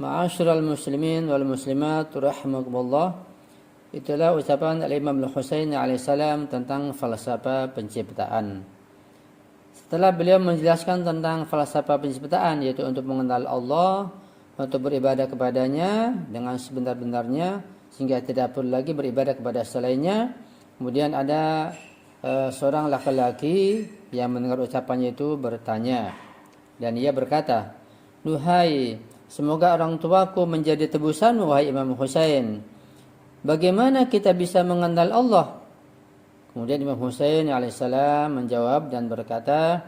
Ma'asyiral muslimin wal muslimat rahimakumullah. Itulah ucapan Al-Imam Al-Husain alaihissalam tentang falsafah penciptaan. Setelah beliau menjelaskan tentang falsafah penciptaan, yaitu untuk mengenal Allah, untuk beribadah kepadanya dengan sebenar-benarnya sehingga tidak perlu lagi beribadah kepada selainnya. Kemudian ada seorang laki-laki yang mendengar ucapannya itu bertanya, dan ia berkata, "Duhai, semoga orang tuaku menjadi tebusan, wahai Imam Husain. Bagaimana kita bisa mengenal Allah?" Kemudian Imam Husain alaihissalam menjawab dan berkata,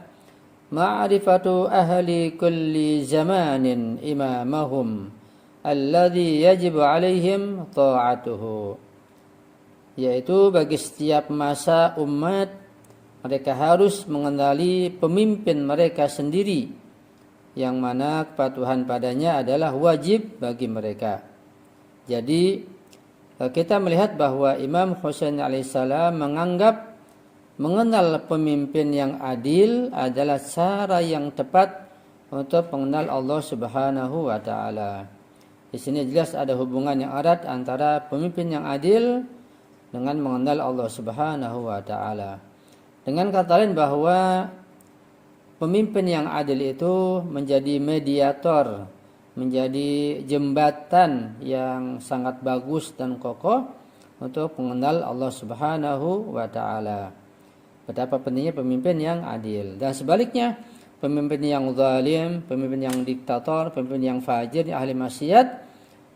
"Ma'rifatu ahli kulli zamanin imamahum alladhi yajibu alaihim ta'atuhu." Yaitu bagi setiap masa umat, mereka harus mengenali pemimpin mereka sendiri, yang mana kepatuhan padanya adalah wajib bagi mereka. Jadi kita melihat bahwa Imam Husain alaihissalam menganggap mengenal pemimpin yang adil adalah cara yang tepat untuk mengenal Allah Subhanahu wa taala. Di sini jelas ada hubungan yang erat antara pemimpin yang adil dengan mengenal Allah Subhanahu wa taala. Dengan kata lain bahwa pemimpin yang adil itu menjadi mediator, menjadi jembatan yang sangat bagus dan kokoh untuk mengenal Allah Subhanahu wa taala. Betapa pentingnya pemimpin yang adil. Dan sebaliknya, pemimpin yang zalim, pemimpin yang diktator, pemimpin yang fajir, yang ahli maksiat,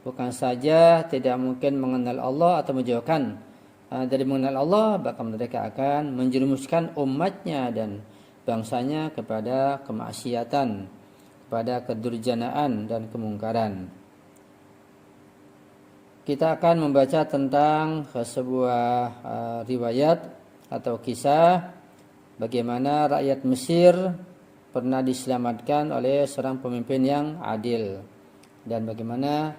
bukan saja tidak mungkin mengenal Allah atau menjauhkan dari mengenal Allah, bahkan mereka akan menjerumuskan umatnya dan bangsanya kepada kemaksiatan, kepada kedurjanaan dan kemungkaran. Kita akan membaca tentang sebuah riwayat atau kisah bagaimana rakyat Mesir pernah diselamatkan oleh seorang pemimpin yang adil, dan bagaimana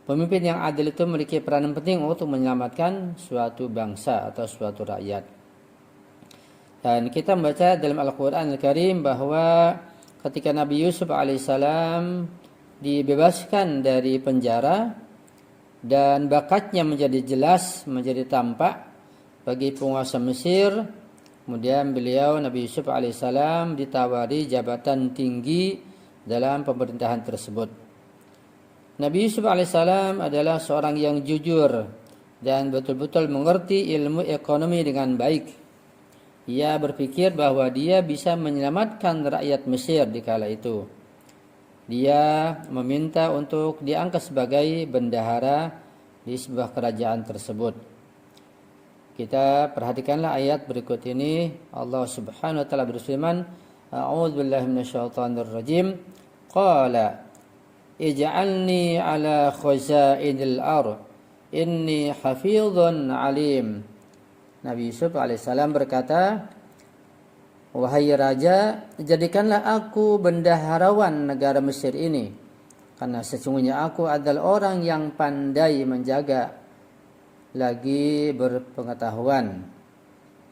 pemimpin yang adil itu memiliki peranan penting untuk menyelamatkan suatu bangsa atau suatu rakyat. Dan kita membaca dalam Al-Quran Al-Karim bahwa ketika Nabi Yusuf alaihissalam dibebaskan dari penjara dan bakatnya menjadi jelas, menjadi tampak bagi penguasa Mesir, kemudian beliau Nabi Yusuf alaihissalam ditawari jabatan tinggi dalam pemerintahan tersebut. Nabi Yusuf alaihissalam adalah seorang yang jujur dan betul-betul mengerti ilmu ekonomi dengan baik. Ia berpikir bahwa dia bisa menyelamatkan rakyat Mesir di kala itu. Dia meminta untuk diangkat sebagai bendahara di sebuah kerajaan tersebut. Kita perhatikanlah ayat berikut ini. Allah Subhanahu wa taala berfirman, "A'udzubillahi minasyaitonir rajim. Qala ij'alni ala khazainil ardh inni hafizun alim." Nabi Yusuf alaihissalam berkata, "Wahai raja, jadikanlah aku bendaharawan negara Mesir ini, karena sesungguhnya aku adalah orang yang pandai menjaga lagi berpengetahuan."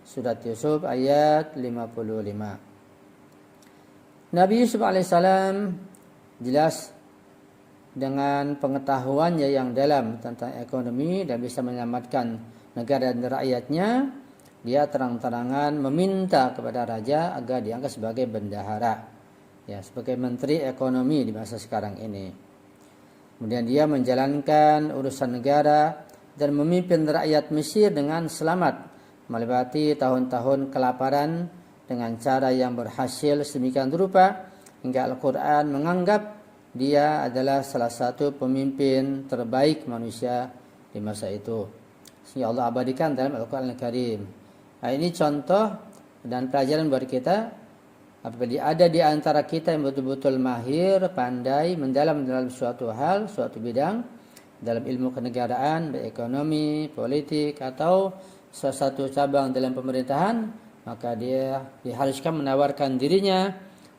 Surat Yusuf ayat 55. Nabi Yusuf alaihissalam jelas dengan pengetahuannya yang dalam tentang ekonomi dan bisa menyelamatkan negara dan rakyatnya, dia terang-terangan meminta kepada raja agar diangkat sebagai bendahara, ya, sebagai menteri ekonomi di masa sekarang ini. Kemudian dia menjalankan urusan negara dan memimpin rakyat Mesir dengan selamat, melewati tahun-tahun kelaparan dengan cara yang berhasil sedemikian rupa hingga Al-Quran menganggap dia adalah salah satu pemimpin terbaik manusia di masa itu, sehingga Allah abadikan dalam Al-Quran Al-Karim. Nah, ini contoh dan pelajaran buat kita. Apabila ada di antara kita yang betul-betul mahir, pandai, mendalam dalam suatu hal, suatu bidang, dalam ilmu kenegaraan, ekonomi, politik, atau salah satu cabang dalam pemerintahan, maka dia diharuskan menawarkan dirinya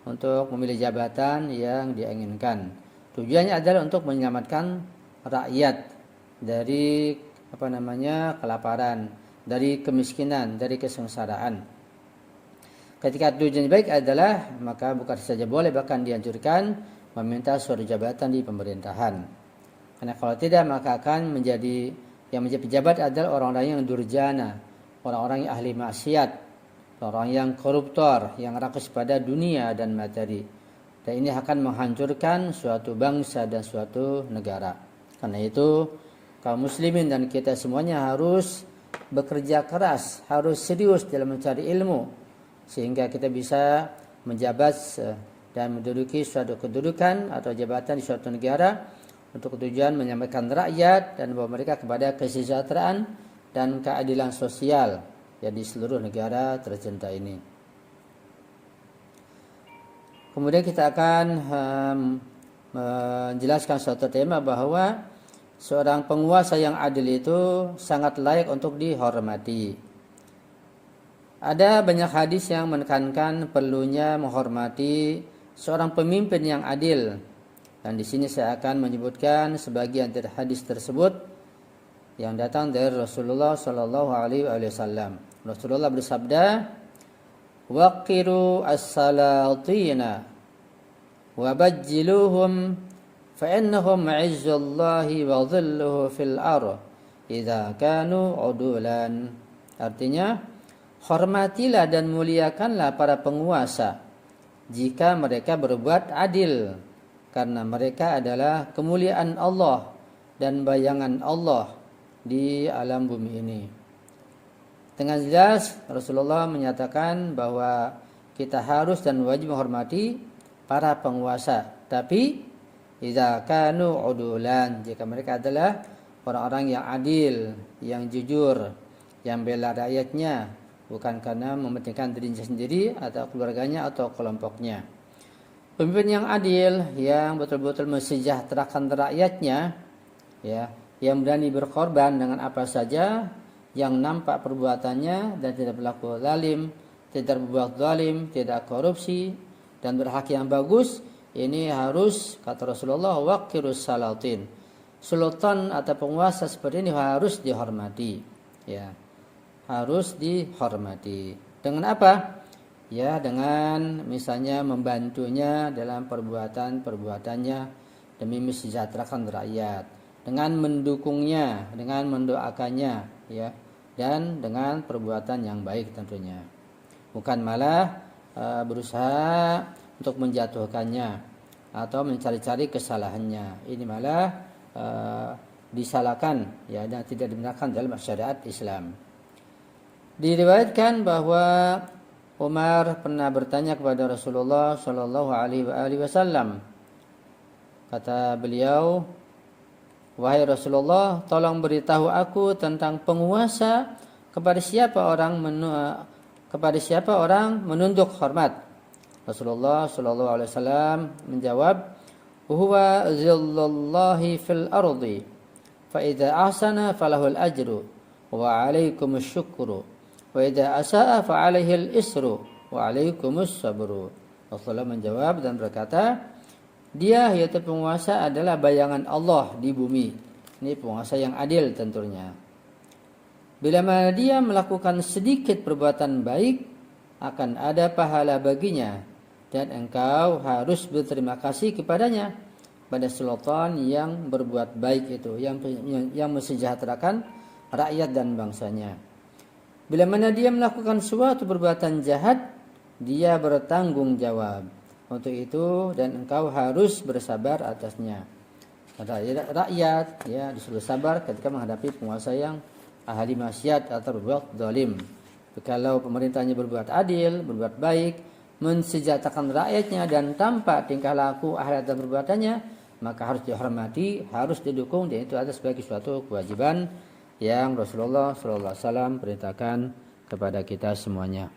untuk memilih jabatan yang dia inginkan. Tujuannya adalah untuk menyelamatkan rakyat dari kelaparan, dari kemiskinan, dari kesengsaraan. Ketika tujuannya baik adalah, maka bukan saja boleh, bahkan dianjurkan meminta suatu jabatan di pemerintahan. Karena kalau tidak maka akan menjadi pejabat adalah orang-orang yang durjana, orang-orang yang ahli maksiat, orang yang koruptor, yang rakus pada dunia dan materi. Dan ini akan menghancurkan suatu bangsa dan suatu negara. Karena itu kaum muslimin dan kita semuanya harus bekerja keras, harus serius dalam mencari ilmu sehingga kita bisa menjabat dan menduduki suatu kedudukan atau jabatan di suatu negara untuk tujuan menyampaikan rakyat dan membawa mereka kepada kesejahteraan dan keadilan sosial di seluruh negara tercinta ini. Kemudian kita akan menjelaskan suatu tema bahwa seorang penguasa yang adil itu sangat layak untuk dihormati. Ada banyak hadis yang menekankan perlunya menghormati seorang pemimpin yang adil. Dan di sini saya akan menyebutkan sebagian dari hadis tersebut yang datang dari Rasulullah Shallallahu Alaihi Wasallam. Rasulullah bersabda, "Waqiru as-salatina, wabajjiluhum, fa'innahum izzullahi wa dhilluhu fil ardh, idza kanu udulan." Artinya, hormatilah dan muliakanlah para penguasa jika mereka berbuat adil, karena mereka adalah kemuliaan Allah dan bayangan Allah di alam bumi ini. Dengan jelas Rasulullah menyatakan bahwa kita harus dan wajib menghormati para penguasa, tapi idza kanu udulan, jika mereka adalah orang-orang yang adil, yang jujur, yang bela rakyatnya, bukan karena mementingkan dirinya sendiri atau keluarganya atau kelompoknya. Pemimpin yang adil, yang betul-betul mensejahterakan rakyatnya, yang berani berkorban dengan apa saja, yang nampak perbuatannya dan tidak berlaku zalim, tidak berbuat zalim, tidak korupsi dan berhak yang bagus. Ini harus, kata Rasulullah, waqirus salatin. Sultan atau penguasa seperti ini harus dihormati, harus dihormati. Dengan apa? Dengan misalnya membantunya dalam perbuatan-perbuatannya demi mensejahterakan rakyat, dengan mendukungnya, dengan mendoakannya, dan dengan perbuatan yang baik tentunya. Bukan malah berusaha untuk menjatuhkannya atau mencari-cari kesalahannya. Ini malah disalahkan, dan tidak dibenarkan dalam syariat Islam. Diriwayatkan bahwa Umar pernah bertanya kepada Rasulullah Shallallahu Alaihi Wasallam. Kata beliau, "Wahai Rasulullah, tolong beritahu aku tentang penguasa kepada siapa orang menunduk hormat." Rasulullah Shallallahu Alaihi Wasallam menjawab, "Huwa zillallahi fil ardi, fa idza ahsana falahul ajru, wa alaikumus syukru. Wa idza asaa fa alaihil isru wa alaikumus sabru." Rasulullah menjawab dan berkata, dia yaitu penguasa adalah bayangan Allah di bumi. Ini penguasa yang adil tentunya. Bila mana dia melakukan sedikit perbuatan baik, akan ada pahala baginya, dan engkau harus berterima kasih kepadanya, pada sultan yang berbuat baik itu, yang mensejahterakan rakyat dan bangsanya. Bila mana dia melakukan suatu perbuatan jahat, dia bertanggung jawab untuk itu, dan engkau harus bersabar atasnya. Rakyat disuruh sabar ketika menghadapi penguasa yang ahli maksiat atau berbuat zalim. Kalau pemerintahnya berbuat adil, berbuat baik, mensejahterakan rakyatnya dan tampak tingkah laku akhlak dan perbuatannya, maka harus dihormati, harus didukung, dan itu ada sebagai suatu kewajiban yang Rasulullah SAW perintahkan kepada kita semuanya.